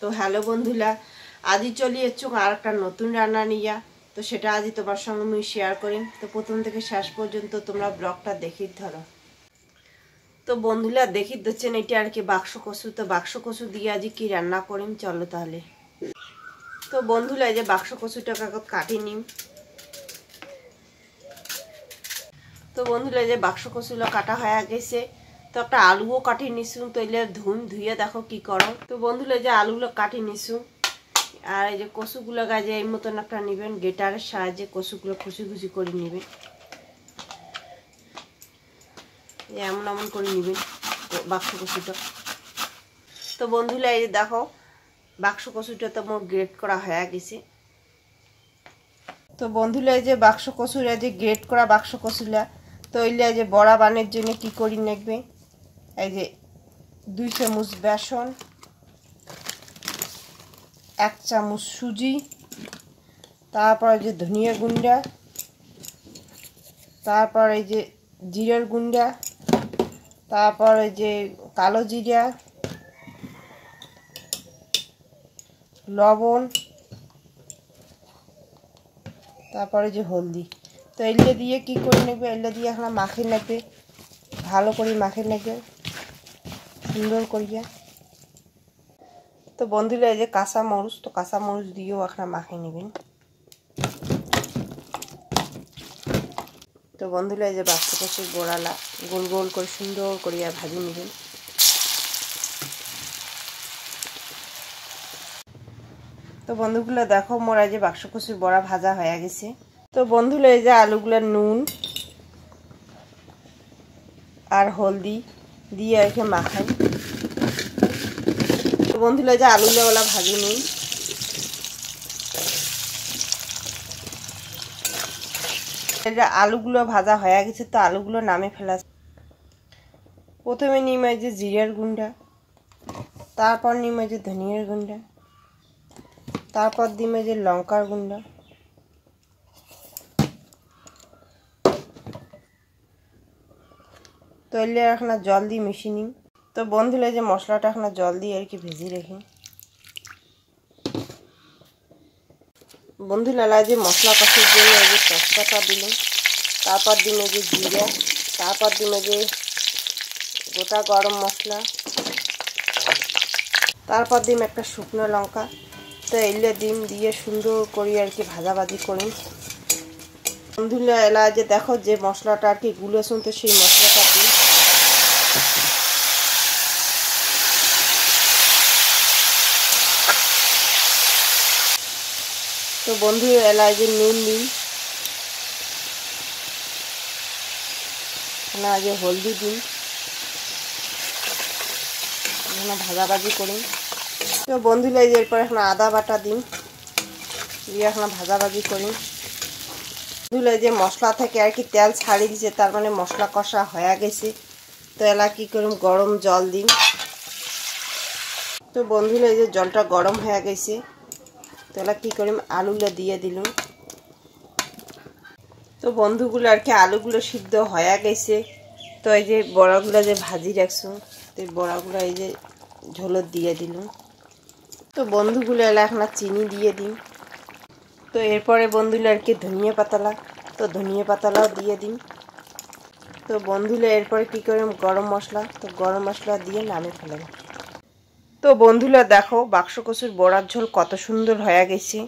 তো হ্যালো বন্ধুরা, আজই চলে এসছো আর একটা নতুন রান্না নিয়ে। তো সেটা আজই তোমার সঙ্গে আমি শেয়ার করি। তো প্রথম থেকে শেষ পর্যন্ত তোমরা ব্লগটা দেখি ধরো। তো বন্ধুরা দেখি দিচ্ছেন এটা আর কি বাক্স কচু। তো বাক্স কচু দিয়ে আজ কি রান্না করিম চলো তাহলে। তো বন্ধুরা এই যে বাক্স কচুটাকে কাটি নিম। তো বন্ধুরা এই যে বাক্স কচুগুলো কাটা হয়ে গেছে। তো একটা আলুও কাটি নিছু। তো এলে ধুয়ে দেখো কি করো। তো বন্ধুরা এই যে আলুগুলো কাটি নিছু। আর এই যে কচুগুলো গাছে এই মতন একটা নেবেন, গেটারের সাহায্যে কচুগুলো খুশি খুশি করে নেবেন, এমন এমন করে নেবেন বাক্স কচুটা। তো বন্ধুরা এই দেখো বাক্স কচুটা তো মোট গ্রেড করা হয়ে গেছে। তো বন্ধুরা এই যে বাক্স কচুরা যে গ্রেড করা বাক্স কচুলা, তো এইলে যে বড়া বানের জন্য কি করি নেবে, এই যে 2 চামচ বেসন, 1 চামচ সুজি, তারপর যে ধনিয়া গুঁড়া, তারপর এই যে জিরার গুঁড়া, তারপর এই যে কালো জিরা, লবণ, তারপরে যে হলদি। তো এলে দিয়ে কি করে নেবে, এলে দিয়ে এখন মাখিয়ে নেবে, ভালো করে মাখিয়ে নেবে সুন্দর করিয়া। তো বন্ধুরা এই যে কাঁচা মরিচ, তো কাঁচা মরিচ দিয়েও এখন মাখিয়ে নেবেন। তো বন্ধুরা এই যে বাক্স কচুর বড়ালা গোল গোল করে সুন্দর করিয়া ভাজি নেবেন। তো বন্ধুগুলো দেখো মোর এই যে বাক্স কচুর বড়া ভাজা হয়ে গেছে। তো বন্ধুরা এই যে আলুগুলো নুন আর হলদি দিয়ে আর কি মাখাই। তো বন্ধুরা যে আলুগুলো ভাজি নিই। আলুগুলো ভাজা হয়ে গেছে। তো আলুগুলো নামে ফেলা। প্রথমে নিম এই যে জিরার গুঁড়া, তারপর নিম এই যে ধনিয়ার গুঁড়া, তারপর দিম এই যে লঙ্কার গুঁড়া, তো এলে এখন জল দিয়ে মিশিয়ে নিই। তো বন্ধুরা যে মশলাটা এখন জল দিয়ে আর কি ভেজে রেখে। বন্ধুরা যে মশলা কষার জন্য এই যে তেজপাতা দিলাম, তারপর দিম এই যে জিরা, তারপর দিম এই যে গোটা গরম মশলা, তারপর দিম একটা শুকনো লঙ্কা। তো এলে ডিম দিয়ে সুন্দর করে আর কি ভাজাভাজি করি। বন্ধুরা এলা যে দেখো যে মশলাটা আর কি গুলেছুন, তো সেই মশলাটা দিই। তো বন্ধুরা এলা যে নুন দিই, না যে হলদি দিই, এখানে ভাজাভাজি করি। তো বন্ধুরা যে এরপর এখন আদা বাটা দিই, দিয়ে এখন ভাজাভাজি করি। বন্ধুরা যে মশলা থেকে আর কি তেল ছাড়িয়ে দিছে, তার মানে মশলা কষা হয়ে গেছে। তো এলা কি করুন গরম জল দিই। তো বন্ধুরা এই যে জলটা গরম হয়ে গেছে। তো এলা কি করিম আলুগুলো দিয়ে দিলাম। তো বন্ধুগুলো আর কি আলুগুলো সিদ্ধ হয়ে গেছে। তো এই যে বড়াগুলো যে ভাজি রাখছো, তো এই বড়াগুলো এই যে ঝোলত দিয়ে দিলাম। তো বন্ধুগুলো এলা এখন চিনি দিয়ে দিই। তো এরপরে বন্ধুগুলো আর কি ধনিয়া পাতালা, তো ধনিয়া পাতালাও দিয়ে দিই। তো বন্ধুরা এরপরে কি করি গরম মশলা, তো গরম মশলা দিয়ে নামিয়ে ফেলেন। তো বন্ধুরা দেখো বাক্স কচুর বড়ার ঝোল কত সুন্দর হয়ে গেছে।